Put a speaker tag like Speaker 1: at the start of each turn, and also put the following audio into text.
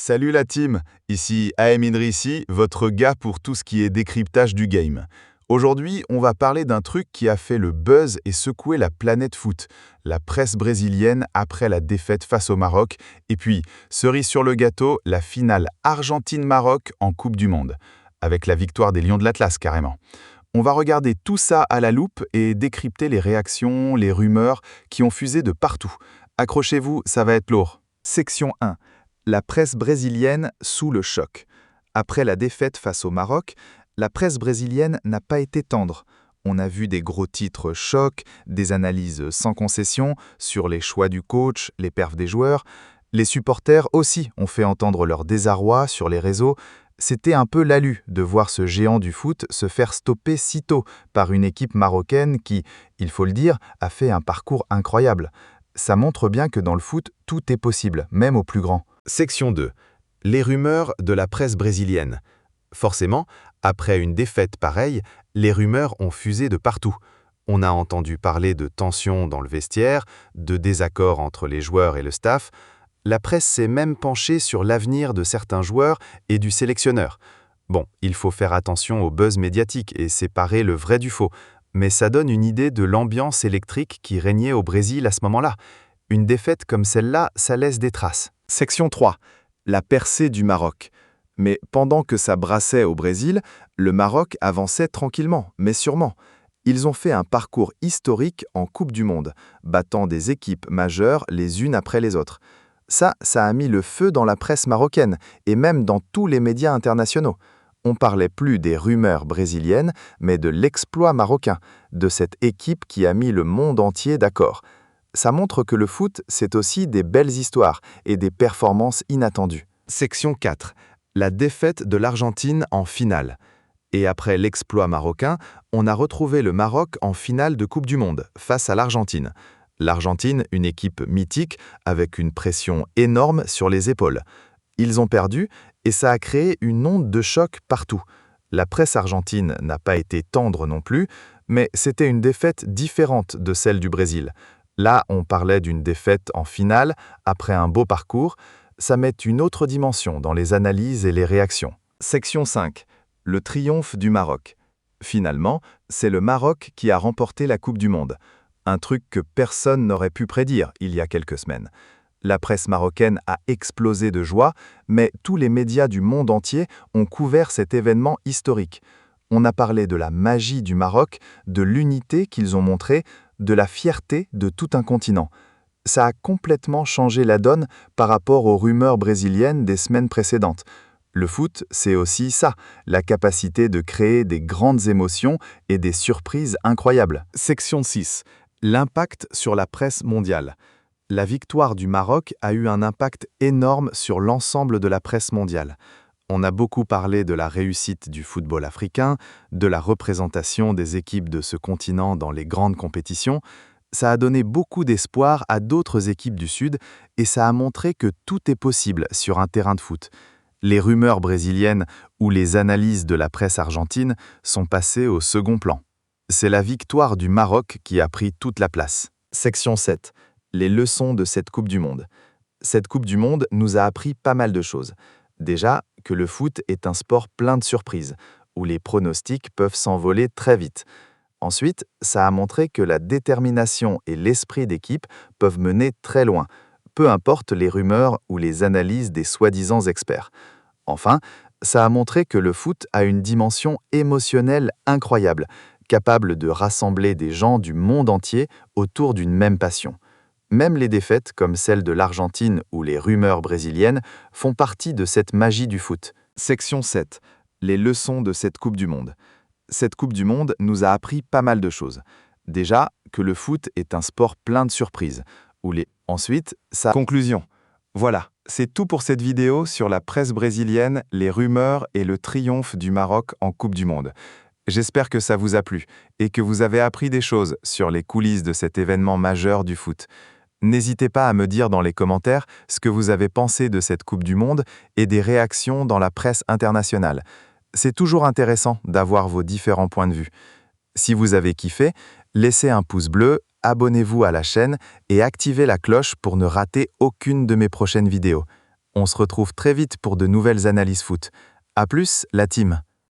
Speaker 1: Salut la team, ici AM Idrissi, votre gars pour tout ce qui est décryptage du game. Aujourd'hui, on va parler d'un truc qui a fait le buzz et secoué la planète foot, la presse brésilienne après la défaite face au Maroc, et puis, cerise sur le gâteau, la finale Argentine-Maroc en Coupe du Monde, avec la victoire des Lions de l'Atlas carrément. On va regarder tout ça à la loupe et décrypter les réactions, les rumeurs qui ont fusé de partout. Accrochez-vous, ça va être lourd.
Speaker 2: Section 1. La presse brésilienne sous le choc. Après la défaite face au Maroc, la presse brésilienne n'a pas été tendre. On a vu des gros titres chocs, des analyses sans concession sur les choix du coach, les perfs des joueurs. Les supporters aussi ont fait entendre leur désarroi sur les réseaux. C'était un peu lalu de voir ce géant du foot se faire stopper si tôt par une équipe marocaine qui, il faut le dire, a fait un parcours incroyable. Ça montre bien que dans le foot, tout est possible, même aux plus grands.
Speaker 3: Section 2. Les rumeurs de la presse brésilienne. Forcément, après une défaite pareille, les rumeurs ont fusé de partout. On a entendu parler de tensions dans le vestiaire, de désaccords entre les joueurs et le staff. La presse s'est même penchée sur l'avenir de certains joueurs et du sélectionneur. Bon, il faut faire attention au buzz médiatique et séparer le vrai du faux, mais ça donne une idée de l'ambiance électrique qui régnait au Brésil à ce moment-là. Une défaite comme celle-là, ça laisse des traces.
Speaker 2: Section 3. La percée du Maroc. Mais pendant que ça brassait au Brésil, le Maroc avançait tranquillement, mais sûrement. Ils ont fait un parcours historique en Coupe du Monde, battant des équipes majeures les unes après les autres. Ça a mis le feu dans la presse marocaine et même dans tous les médias internationaux. On parlait plus des rumeurs brésiliennes, mais de l'exploit marocain, de cette équipe qui a mis le monde entier d'accord. Ça montre que le foot, c'est aussi des belles histoires et des performances inattendues.
Speaker 3: Section 4. La défaite de l'Argentine en finale. Et après l'exploit marocain, on a retrouvé le Maroc en finale de Coupe du Monde, face à l'Argentine. L'Argentine, une équipe mythique, avec une pression énorme sur les épaules. Ils ont perdu, et ça a créé une onde de choc partout. La presse argentine n'a pas été tendre non plus, mais c'était une défaite différente de celle du Brésil. Là, on parlait d'une défaite en finale, après un beau parcours. Ça met une autre dimension dans les analyses et les réactions.
Speaker 2: Section 5. Le triomphe du Maroc. Finalement, c'est le Maroc qui a remporté la Coupe du Monde. Un truc que personne n'aurait pu prédire il y a quelques semaines. La presse marocaine a explosé de joie, mais tous les médias du monde entier ont couvert cet événement historique. On a parlé de la magie du Maroc, de l'unité qu'ils ont montrée, de la fierté de tout un continent. Ça a complètement changé la donne par rapport aux rumeurs brésiliennes des semaines précédentes. Le foot, c'est aussi ça, la capacité de créer des grandes émotions et des surprises incroyables.
Speaker 3: Section 6. L'impact sur la presse mondiale. La victoire du Maroc a eu un impact énorme sur l'ensemble de la presse mondiale. On a beaucoup parlé de la réussite du football africain, de la représentation des équipes de ce continent dans les grandes compétitions. Ça a donné beaucoup d'espoir à d'autres équipes du Sud et ça a montré que tout est possible sur un terrain de foot. Les rumeurs brésiliennes ou les analyses de la presse argentine sont passées au second plan. C'est la victoire du Maroc qui a pris toute la place.
Speaker 2: Section 7. Les leçons de cette Coupe du Monde. Cette Coupe du Monde nous a appris pas mal de choses. Déjà, que le foot est un sport plein de surprises, où les pronostics peuvent s'envoler très vite. Ensuite, ça a montré que la détermination et l'esprit d'équipe peuvent mener très loin, peu importe les rumeurs ou les analyses des soi-disant experts. Enfin, ça a montré que le foot a une dimension émotionnelle incroyable, capable de rassembler des gens du monde entier autour d'une même passion. Même les défaites, comme celle de l'Argentine ou les rumeurs brésiliennes, font partie de cette magie du foot. Section 7. Les leçons de cette Coupe du Monde. Cette Coupe du Monde nous a appris pas mal de choses. Déjà, que le foot est un sport plein de surprises. Ensuite, Conclusion. Voilà, c'est tout pour cette vidéo sur la presse brésilienne, les rumeurs et le triomphe du Maroc en Coupe du Monde. J'espère que ça vous a plu et que vous avez appris des choses sur les coulisses de cet événement majeur du foot. N'hésitez pas à me dire dans les commentaires ce que vous avez pensé de cette Coupe du Monde et des réactions dans la presse internationale. C'est toujours intéressant d'avoir vos différents points de vue. Si vous avez kiffé, laissez un pouce bleu, abonnez-vous à la chaîne et activez la cloche pour ne rater aucune de mes prochaines vidéos. On se retrouve très vite pour de nouvelles analyses foot. À plus, la team!